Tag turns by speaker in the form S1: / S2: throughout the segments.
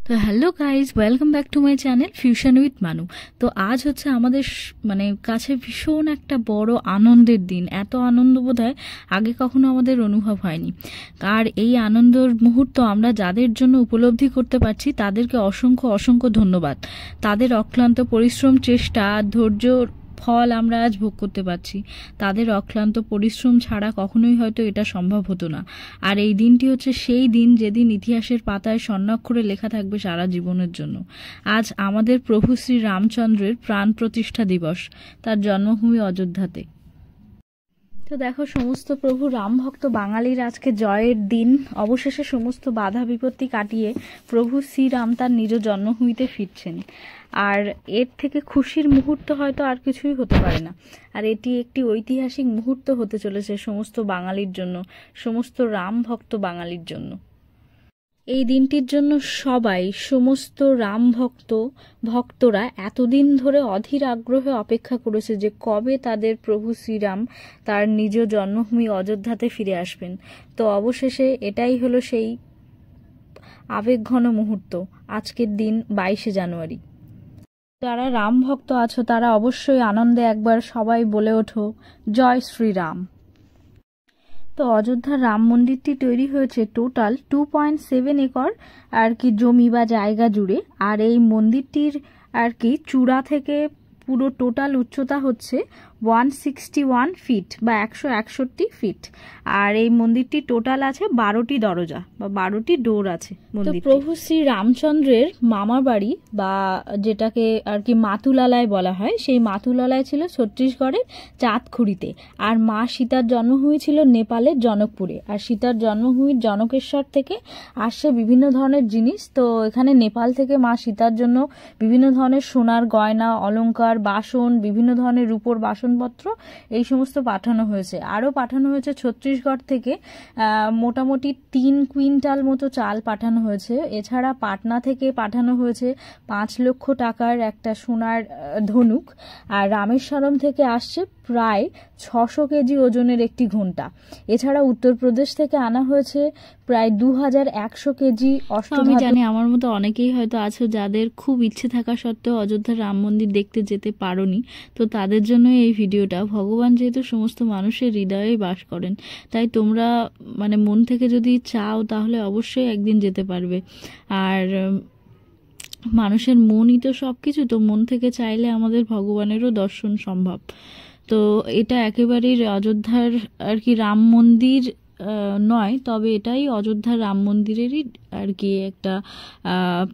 S1: তো hello guys, welcome back to my channel fusion with মানু। তো আজ হচ্ছে আমাদের মানে কাছে ভীষণ একটা বড় আনন্দের দিন। এত আনন্দ বোধহয় আগে কখনো আমাদের অনুভব হয়নি। আর এই আনন্দের মুহূর্ত আমরা যাদের জন্য উপলব্ধি করতে পারছি তাদেরকে অসংখ্য অসংখ্য ধন্যবাদ। তাদের অক্লান্ত পরিশ্রম, চেষ্টা, ধৈর্য ফল আমরা আজ ভোগ করতে পারছি। তাদের অক্লান্ত পরিশ্রম ছাড়া কখনোই হয়তো এটা সম্ভব হতো না। আর এই দিনটি হচ্ছে সেই দিন যেদিন ইতিহাসের পাতায় স্বর্ণাক্ষরে লেখা থাকবে সারা জীবনের জন্য। আজ আমাদের প্রভু শ্রী রামচন্দ্রের প্রাণ প্রতিষ্ঠা দিবস, তার জন্মভূমি অযোধ্যাতে। তো দেখো, সমস্ত প্রভু রাম ভক্ত বাঙালির আজকে জয়ের দিন। অবশেষে সমস্ত বাধা বিপত্তি কাটিয়ে প্রভু শ্রীরাম তার নিজ জন্মভূমিতে ফিরছেন। আর এর থেকে খুশির মুহূর্ত হয়তো আর কিছুই হতে পারে না। আর এটি একটি ঐতিহাসিক মুহূর্ত হতে চলেছে সমস্ত বাঙালির জন্য, সমস্ত রাম ভক্ত বাঙালির জন্য। এই দিনটির জন্য সমস্ত রাম ভক্তরা এতদিন ধরে অধীর আগ্রহে অপেক্ষা করেছে যে কবে তাদের প্রভু শ্রীরাম তার নিজ জন্মভূমি অযোধ্যাতে ফিরে আসবেন। তো অবশেষে এটাই হলো সেই আবেগঘন মুহূর্ত, আজকের দিন 22শে জানুয়ারি। যারা রাম ভক্ত আছো তারা অবশ্যই আনন্দে একবার সবাই বলে ওঠো, জয় শ্রীরাম। তো অযোধ্যার রাম মন্দিরটি তৈরি হয়েছে টোটাল 2.7 একর আর কি জমি বা জায়গা জুড়ে। আর এই মন্দিরটির আর কি চূড়া থেকে পুরো টোটাল উচ্চতা হচ্ছে 161 ফিট বা 161 ফিট। আর এই মন্দিরটি টোটাল আছে 12টি দরজা বা 12টি ডোর আছে। তো প্রভু শ্রী রামচন্দ্রের মামা বাড়ি বা যেটাকে আর কি মাতুলালয় বলা হয়, সেই মাতুলালয় ছিল ছত্তিশগড়ের চাঁদখুড়িতে। আর মা সীতার জন্মভূমি ছিল নেপালের জনকপুরে। আর সীতার জন্মভূমির জনকেশ্বর থেকে আসছে বিভিন্ন ধরনের জিনিস। তো এখানে নেপাল থেকে মা সীতার জন্য বিভিন্ন ধরনের সোনার গয়না, অলংকার, বাসন, বিভিন্ন ধরনের রূপোর বাসনপত্র এই সমস্ত পাঠানো হয়েছে। আরও পাঠানো হয়েছে ছত্তিশগড় থেকে মোটামুটি 3 কুইন্টাল মতো চাল পাঠানো হয়েছে। এছাড়া পাটনা থেকে পাঠানো হয়েছে 5 লক্ষ টাকার একটা সোনার ধনুক। আর রামেশ্বরম থেকে আসছে প্রায় 600 কেজি ওজনের একটি ঘণ্টা। এছাড়া উত্তরপ্রদেশ থেকে আনা হয়েছে প্রায় 2100 কেজি অষ্টধাতু। আমি জানি আমার মতো অনেকেই হয়তো আছো যাদের খুব ইচ্ছে থাকা সত্ত্বেও অযোধ্যার রাম মন্দির দেখতে যেতে পারোনি। তো তাদের জন্য এই ভিডিওটা। ভগবান যেহেতু সমস্ত মানুষের হৃদয়েই বাস করেন, তাই তোমরা মানে মন থেকে যদি চাও তাহলে অবশ্যই একদিন যেতে পারবে। আর মানুষের মনই তো সব কিছু, তো মন থেকে চাইলে আমাদের ভগবানেরও দর্শন সম্ভব। তো এটা একেবারেই অযোধ্যার আর কি রাম মন্দির নয়, তবে এটাই অযোধ্যার রাম মন্দিরেরই আর কি একটা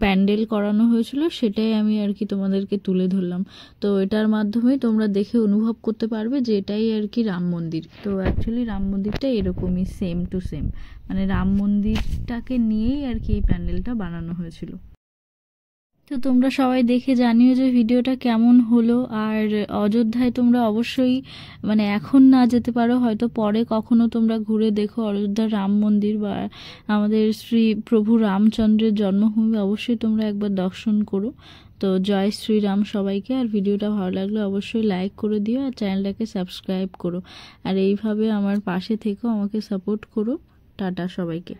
S1: প্যান্ডেল করানো হয়েছিল, সেটাই আমি আর কি তোমাদেরকে তুলে ধরলাম। তো এটার মাধ্যমে তোমরা দেখে অনুভব করতে পারবে যে এটাই আর কি রাম মন্দির। তো অ্যাকচুয়ালি রাম মন্দিরটা এরকমই সেম টু সেম, মানে রাম মন্দিরটাকে নিয়েই আর কি এই প্যান্ডেলটা বানানো হয়েছিল। তো তোমরা সবাই দেখে জানিও যে ভিডিওটা কেমন হলো। আর অযোধ্যায় তোমরা অবশ্যই মানে এখন না যেতে পারো, হয়তো পরে কখনো তোমরা ঘুরে দেখো অযোধ্যার রাম মন্দির বা আমাদের শ্রী প্রভু রামচন্দ্রের জন্মভূমি অবশ্যই তোমরা একবার দর্শন করো। তো জয় শ্রীরাম সবাইকে। আর ভিডিওটা ভালো লাগলে অবশ্যই লাইক করে দিও আর চ্যানেলটাকে সাবস্ক্রাইব করো। আর এইভাবে আমার পাশে থেকেও আমাকে সাপোর্ট করো। টাটা সবাইকে।